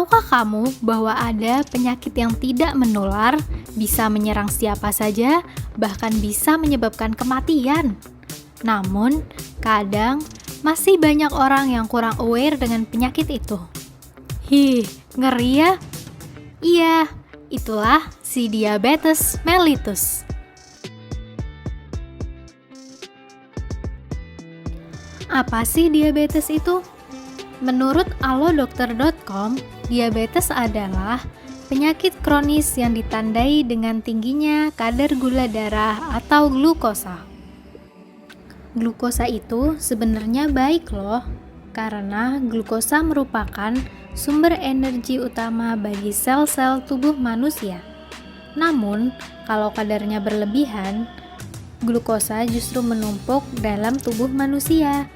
Tahukah kamu bahwa ada penyakit yang tidak menular, bisa menyerang siapa saja, bahkan bisa menyebabkan kematian? Namun, kadang masih banyak orang yang kurang aware dengan penyakit itu. Ngeri ya? Iya, itulah si diabetes mellitus. Apa sih diabetes itu? Menurut alodokter.com, diabetes adalah penyakit kronis yang ditandai dengan tingginya kadar gula darah atau glukosa. Glukosa itu sebenarnya baik loh, karena glukosa merupakan sumber energi utama bagi sel-sel tubuh manusia. Namun, kalau kadarnya berlebihan, glukosa justru menumpuk dalam tubuh manusia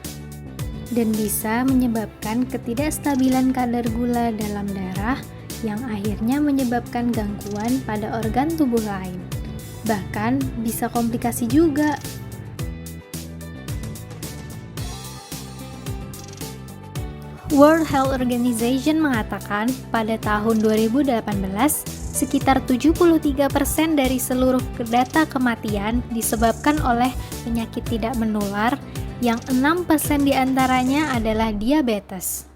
dan bisa menyebabkan ketidakstabilan kadar gula dalam darah yang akhirnya menyebabkan gangguan pada organ tubuh lain. Bahkan bisa komplikasi juga. World Health Organization mengatakan pada tahun 2018, sekitar 73% dari seluruh data kematian disebabkan oleh penyakit tidak menular, yang 6% diantaranya adalah diabetes.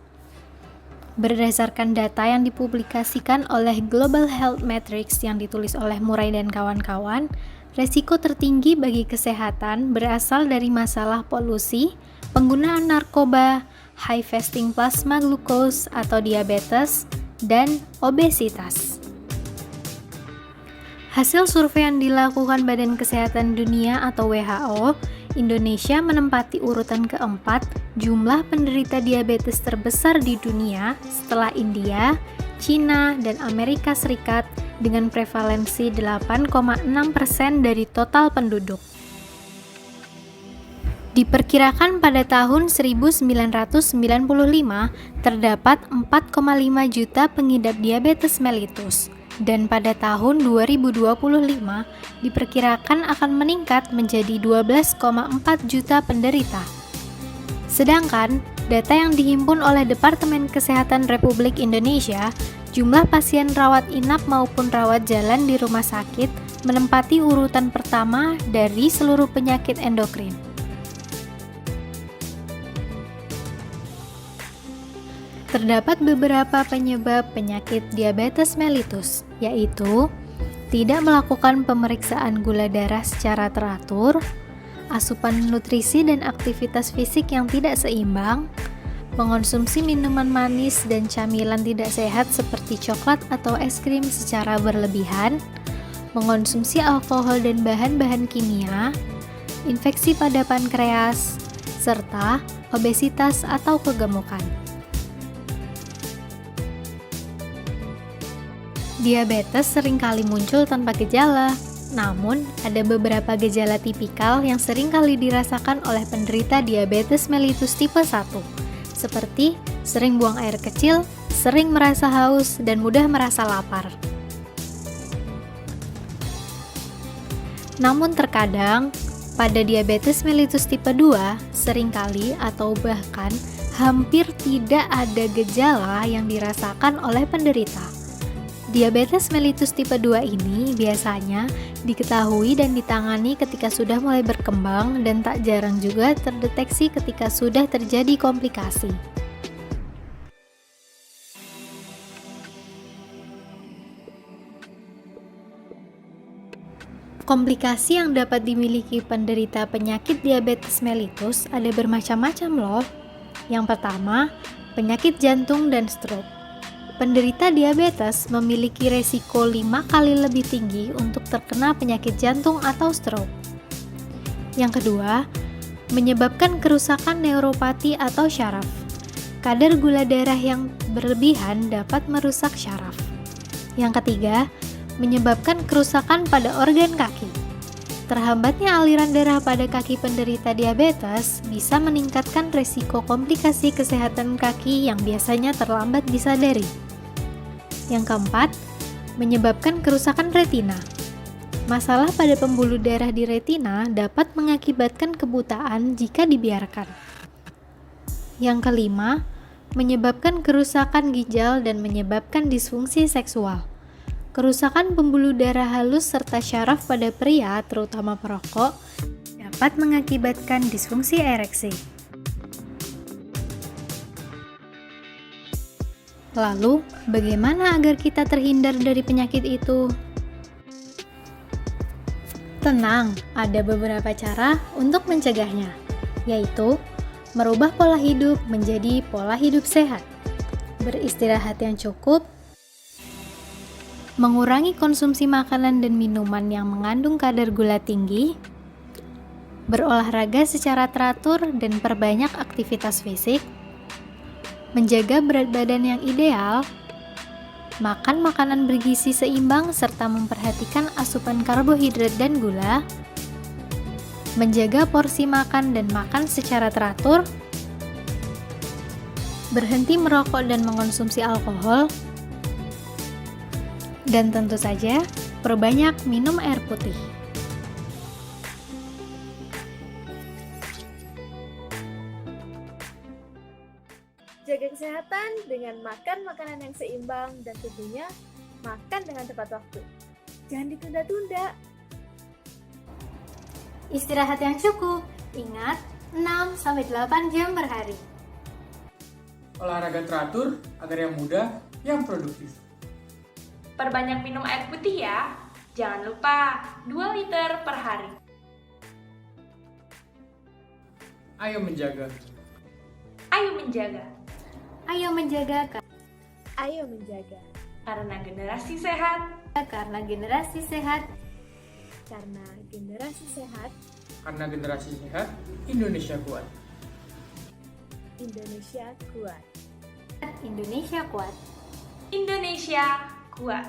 Berdasarkan data yang dipublikasikan oleh Global Health Matrix yang ditulis oleh Murray dan kawan-kawan, resiko tertinggi bagi kesehatan berasal dari masalah polusi, penggunaan narkoba, high fasting plasma glucose atau diabetes, dan obesitas. Hasil survei yang dilakukan Badan Kesehatan Dunia atau WHO, Indonesia menempati urutan keempat jumlah penderita diabetes terbesar di dunia setelah India, China, dan Amerika Serikat dengan prevalensi 8,6% dari total penduduk. Diperkirakan pada tahun 1995 terdapat 4,5 juta pengidap diabetes mellitus. Dan pada tahun 2025 diperkirakan akan meningkat menjadi 12,4 juta penderita. Sedangkan data yang dihimpun oleh Departemen Kesehatan Republik Indonesia, jumlah pasien rawat inap maupun rawat jalan di rumah sakit menempati urutan pertama dari seluruh penyakit endokrin. Terdapat beberapa penyebab penyakit diabetes mellitus, yaitu tidak melakukan pemeriksaan gula darah secara teratur, asupan nutrisi dan aktivitas fisik yang tidak seimbang, mengonsumsi minuman manis dan camilan tidak sehat seperti coklat atau es krim secara berlebihan, mengonsumsi alkohol dan bahan-bahan kimia, infeksi pada pankreas, serta obesitas atau kegemukan. Diabetes seringkali muncul tanpa gejala, namun ada beberapa gejala tipikal yang seringkali dirasakan oleh penderita diabetes mellitus tipe 1, seperti sering buang air kecil, sering merasa haus, dan mudah merasa lapar. Namun terkadang, pada diabetes mellitus tipe 2, seringkali atau bahkan hampir tidak ada gejala yang dirasakan oleh penderita. Diabetes mellitus tipe 2 ini biasanya diketahui dan ditangani ketika sudah mulai berkembang dan tak jarang juga terdeteksi ketika sudah terjadi komplikasi. Komplikasi yang dapat dimiliki penderita penyakit diabetes mellitus ada bermacam-macam loh. Yang pertama, penyakit jantung dan stroke. Penderita diabetes memiliki resiko 5 kali lebih tinggi untuk terkena penyakit jantung atau stroke. Yang kedua, menyebabkan kerusakan neuropati atau syaraf. Kadar gula darah yang berlebihan dapat merusak syaraf. Yang ketiga, menyebabkan kerusakan pada organ kaki. Terhambatnya aliran darah pada kaki penderita diabetes bisa meningkatkan resiko komplikasi kesehatan kaki yang biasanya terlambat disadari. Yang keempat, menyebabkan kerusakan retina. Masalah pada pembuluh darah di retina dapat mengakibatkan kebutaan jika dibiarkan. Yang kelima, menyebabkan kerusakan ginjal dan menyebabkan disfungsi seksual. Kerusakan pembuluh darah halus serta syaraf pada pria, terutama perokok, dapat mengakibatkan disfungsi ereksi. Lalu, bagaimana agar kita terhindar dari penyakit itu? Tenang, ada beberapa cara untuk mencegahnya, yaitu merubah pola hidup menjadi pola hidup sehat, beristirahat yang cukup, mengurangi konsumsi makanan dan minuman yang mengandung kadar gula tinggi, berolahraga secara teratur dan perbanyak aktivitas fisik, menjaga berat badan yang ideal, makan makanan bergizi seimbang serta memperhatikan asupan karbohidrat dan gula, menjaga porsi makan dan makan secara teratur, berhenti merokok dan mengonsumsi alkohol, dan tentu saja perbanyak minum air putih. Jaga kesehatan dengan makan makanan yang seimbang dan tentunya makan dengan tepat waktu. Jangan ditunda-tunda. Istirahat yang cukup. Ingat, 6-8 jam per hari. Olahraga teratur agar yang mudah, yang produktif. Perbanyak minum air putih ya. Jangan lupa 2 liter per hari. Ayo menjaga. Ayo menjaga. Ayo menjaga Ayo menjaga. Karena generasi sehat. karena generasi sehat. Karena generasi sehat, Karena generasi sehat, Indonesia kuat. Indonesia kuat. Indonesia kuat. Indonesia kuat.